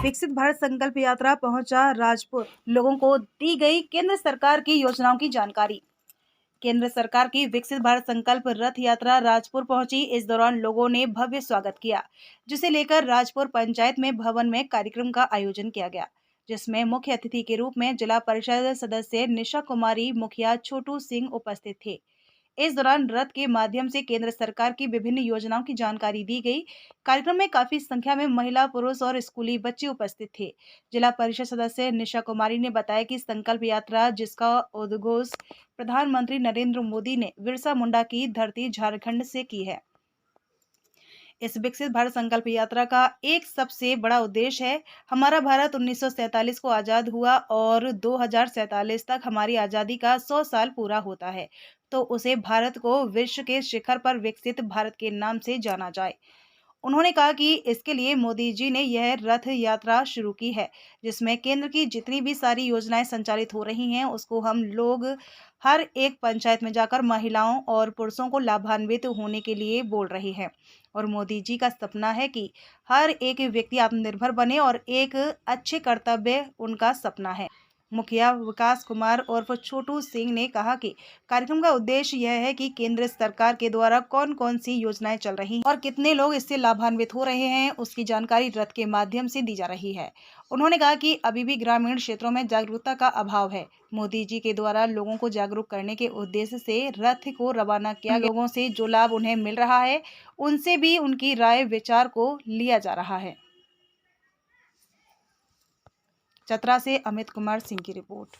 विकसित भारत संकल्प यात्रा पहुंचा राजपुर। लोगों को दी गई केंद्र सरकार की योजनाओं की जानकारी। केंद्र सरकार की विकसित भारत संकल्प रथ यात्रा राजपुर पहुंची। इस दौरान लोगों ने भव्य स्वागत किया, जिसे लेकर राजपुर पंचायत में भवन में कार्यक्रम का आयोजन किया गया, जिसमें मुख्य अतिथि के रूप में जिला परिषद सदस्य निशा कुमारी, मुखिया छोटू सिंह उपस्थित थे। इस दौरान रथ के माध्यम से केंद्र सरकार की विभिन्न योजनाओं की जानकारी दी गई। कार्यक्रम में काफी संख्या में महिला, पुरुष और स्कूली बच्चे उपस्थित थे। जिला परिषद सदस्य निशा कुमारी ने बताया कि संकल्प यात्रा, जिसका उद्घोष प्रधानमंत्री नरेंद्र मोदी ने बिरसा मुंडा की धरती झारखंड से की है। इस विकसित भारत संकल्प यात्रा का एक सबसे बड़ा उद्देश्य है, हमारा भारत 1947 को आज़ाद हुआ और 2047 तक हमारी आज़ादी का 100 साल पूरा होता है, तो उसे भारत को विश्व के शिखर पर विकसित भारत के नाम से जाना जाए। उन्होंने कहा कि इसके लिए मोदी जी ने यह रथ यात्रा शुरू की है, जिसमें केंद्र की जितनी भी सारी योजनाएं संचालित हो रही हैं, उसको हम लोग हर एक पंचायत में जाकर महिलाओं और पुरुषों को लाभान्वित होने के लिए बोल रहे हैं। और मोदी जी का सपना है कि हर एक व्यक्ति आत्मनिर्भर बने और एक अच्छे कर्तव्य उनका सपना है। मुखिया विकास कुमार और छोटू सिंह ने कहा कि कार्यक्रम का उद्देश्य यह है कि केंद्र सरकार के द्वारा कौन कौन सी योजनाएं चल रही हैं और कितने लोग इससे लाभान्वित हो रहे हैं, उसकी जानकारी रथ के माध्यम से दी जा रही है। उन्होंने कहा कि अभी भी ग्रामीण क्षेत्रों में जागरूकता का अभाव है। मोदी जी के द्वारा लोगों को जागरूक करने के उद्देश्य से रथ को रवाना किया गया। लोगों से जो लाभ उन्हें मिल रहा है, उनसे भी उनकी राय विचार को लिया जा रहा है। चतरा से अमित कुमार सिंह की रिपोर्ट।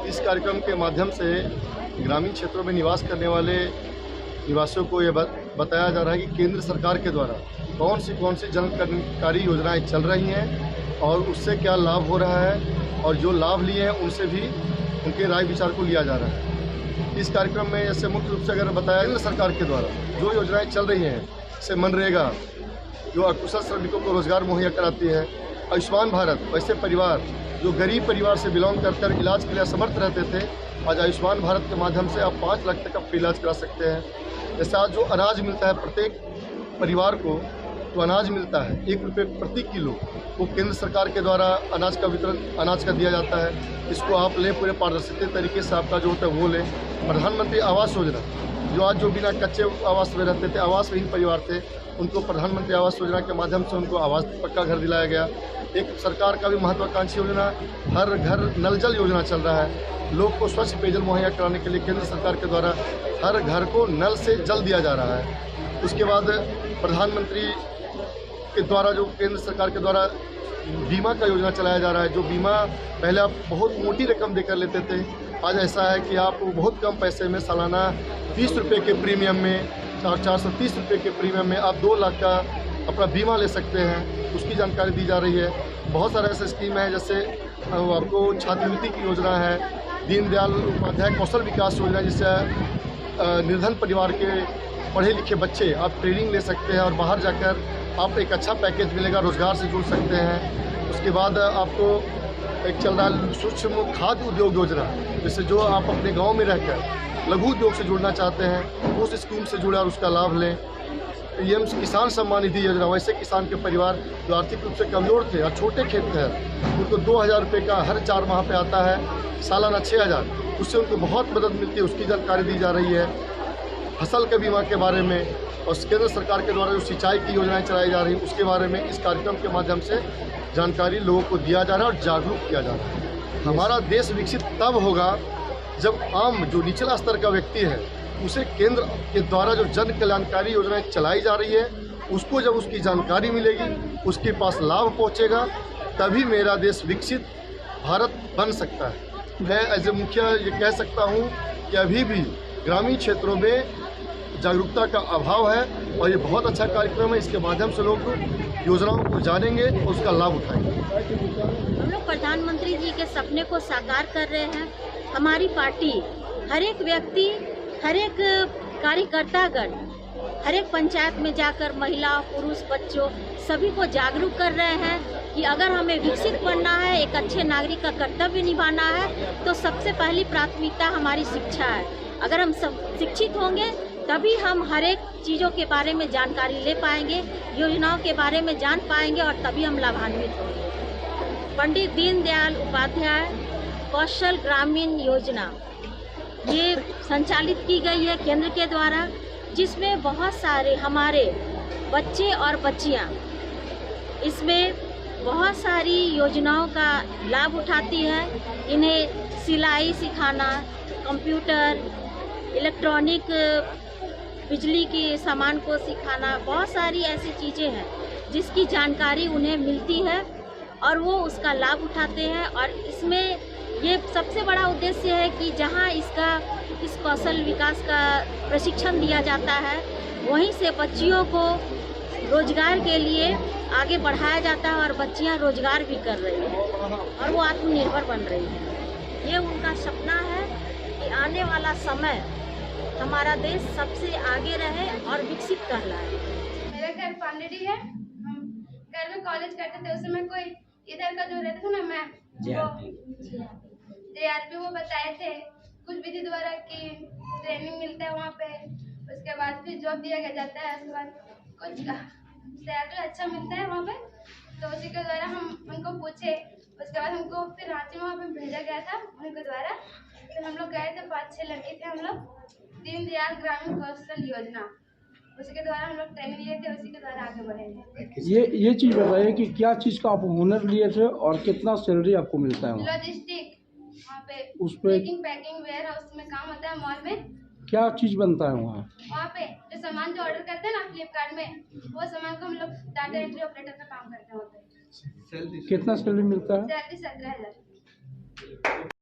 इस कार्यक्रम के माध्यम से ग्रामीण क्षेत्रों में निवास करने वाले निवासियों को यह बताया जा रहा है कि केंद्र सरकार के द्वारा कौन सी जन कल्याणकारी योजनाएं चल रही हैं और उससे क्या लाभ हो रहा है, और जो लाभ लिए हैं उनसे भी उनके राय विचार को लिया जा रहा है। इस कार्यक्रम में जैसे मुख्य रूप से अगर बताया, केंद्र सरकार के द्वारा जो योजनाएँ चल रही हैं, जैसे मनरेगा जो अकुशल श्रमिकों को रोजगार मुहैया कराती है, आयुष्मान भारत वैसे परिवार जो गरीब परिवार से बिलोंग कर इलाज के लिए असमर्थ रहते थे, आज आयुष्मान भारत के माध्यम से आप 5 लाख तक का फ्री इलाज करा सकते हैं। जैसे आज जो अनाज मिलता है प्रत्येक परिवार को, तो अनाज मिलता है 1 रुपये प्रति किलो, वो केंद्र सरकार के द्वारा अनाज का वितरण अनाज का दिया जाता है। इसको आप लें, पूरे पारदर्शी तरीके से आपका जो होता है वो लें। प्रधानमंत्री आवास योजना, जो आज जो बिना कच्चे आवास में रहते थे, आवास विहीन परिवार थे, उनको प्रधानमंत्री आवास योजना के माध्यम से उनको आवास पक्का घर दिलाया गया। एक सरकार का भी महत्वाकांक्षी योजना हर घर नल जल योजना चल रहा है। लोग को स्वच्छ पेयजल मुहैया कराने के लिए केंद्र सरकार के द्वारा हर घर को नल से जल दिया जा रहा है। उसके बाद प्रधानमंत्री के द्वारा जो केंद्र सरकार के द्वारा बीमा का योजना चलाया जा रहा है, जो बीमा पहले आप बहुत मोटी रकम देकर लेते थे, आज ऐसा है कि आप बहुत कम पैसे में सालाना 30 रुपये के प्रीमियम में और 430 रुपये के प्रीमियम में आप 2 लाख का अपना बीमा ले सकते हैं, उसकी जानकारी दी जा रही है। बहुत सारे ऐसे स्कीम है, जैसे आपको छात्रवृत्ति की योजना है, दीनदयाल उपाध्याय कौशल विकास योजना, जिससे निर्धन परिवार के पढ़े लिखे बच्चे आप ट्रेनिंग ले सकते हैं और बाहर जाकर आप एक अच्छा पैकेज मिलेगा, रोज़गार से जुड़ सकते हैं। उसके बाद आपको एक चल रहा है सूक्ष्म खाद्य उद्योग योजना, जिससे जो आप अपने गांव में रहकर लघु उद्योग से जुड़ना चाहते हैं, उस स्कीम से जुड़े और उसका लाभ लें। पीएम किसान सम्मान निधि योजना, वैसे किसान के परिवार जो आर्थिक रूप से कमज़ोर थे और छोटे खेत थे, उनको 2000 रुपये का हर 4 माह पे आता है, सालाना 6000, उससे उनको बहुत मदद मिलती है, उसकी जानकारी दी जा रही है। फसल के बीमा के बारे में और केंद्र सरकार के द्वारा जो सिंचाई की योजनाएं चलाई जा रही हैं, उसके बारे में इस कार्यक्रम के माध्यम से जानकारी लोगों को दिया जा रहा है और जागरूक किया जा रहा है। हमारा देश विकसित तब होगा जब आम जो निचला स्तर का व्यक्ति है उसे केंद्र के द्वारा जो जन कल्याणकारी योजनाएं चलाई जा रही है उसको जब उसकी जानकारी मिलेगी, उसके पास लाभ पहुंचेगा, तभी मेरा देश विकसित भारत बन सकता है। मैं एज ए मुखिया ये कह सकता हूँ कि अभी भी ग्रामीण क्षेत्रों में जागरूकता का अभाव है और ये बहुत अच्छा कार्यक्रम है। इसके माध्यम से लोग योजनाओं को जानेंगे और उसका लाभ उठाएंगे। हम लोग प्रधानमंत्री जी के सपने को साकार कर रहे हैं। हमारी पार्टी हर एक व्यक्ति, हर एक कार्यकर्तागण, हर एक पंचायत में जाकर महिला, पुरुष, बच्चों सभी को जागरूक कर रहे हैं कि अगर हमें विकसित बनना है, एक अच्छे नागरिक का कर्तव्य निभाना है, तो सबसे पहली प्राथमिकता हमारी शिक्षा है। अगर हम सब शिक्षित होंगे तभी हम हर एक चीज़ों के बारे में जानकारी ले पाएंगे, योजनाओं के बारे में जान पाएंगे और तभी हम लाभान्वित होंगे। पंडित दीनदयाल उपाध्याय कौशल ग्रामीण योजना ये संचालित की गई है केंद्र के द्वारा, जिसमें बहुत सारे हमारे बच्चे और बच्चियां इसमें बहुत सारी योजनाओं का लाभ उठाती हैं। इन्हें सिलाई सिखाना, कंप्यूटर, इलेक्ट्रॉनिक, बिजली के सामान को सिखाना, बहुत सारी ऐसी चीज़ें हैं जिसकी जानकारी उन्हें मिलती है और वो उसका लाभ उठाते हैं। और इसमें ये सबसे बड़ा उद्देश्य है कि जहां इस कौशल विकास का प्रशिक्षण दिया जाता है, वहीं से बच्चियों को रोजगार के लिए आगे बढ़ाया जाता है और बच्चियां रोजगार भी कर रही हैं और वो आत्मनिर्भर बन रही हैं। ये उनका सपना है कि आने वाला समय हमारा देश सबसे आगे रहे और विकसित कहलाए। मेरा घर पांडेडी है। हम घर में कॉलेज करते थे, उस समय कोई इधर का जो रहता था ना मैम, JRP वो बताए थे कुछ विधि द्वारा की ट्रेनिंग मिलता है वहाँ पे, उसके बाद फिर जॉब दिया जाता है, उसके बाद कुछ सैलरी अच्छा मिलता है वहाँ पे। तो उसी के द्वारा हम उनको पूछे, उसके बाद हमको फिर रांची में वहाँ पे भेजा गया था उनके द्वारा। फिर हम लोग गए थे, 5-6 लड़के थे हम लोग, दीनदयाल ग्रामीण कौशल योजना, उसके द्वारा हम लोग ट्रेनिंग लिए थे, उसी के द्वारा आगे बढ़े थे। ये चीज़ बताइए कि क्या चीज़ का आप हुनर लिए थे और कितना सैलरी आपको मिलता है? लॉजिस्टिक, वहाँ पे उस पे पैकिंग वेयर हाउस में काम होता है, मॉल में। क्या चीज़ बनता है वहाँ पे जो सामान जो ऑर्डर करते हैं ना फ्लिपकार्ट में, वो सामान को हम लोग डाटा एंट्री ऑपरेटर का काम करते हैं वहाँ पे। कितना सैलरी मिलता है? सैलरी 17,000।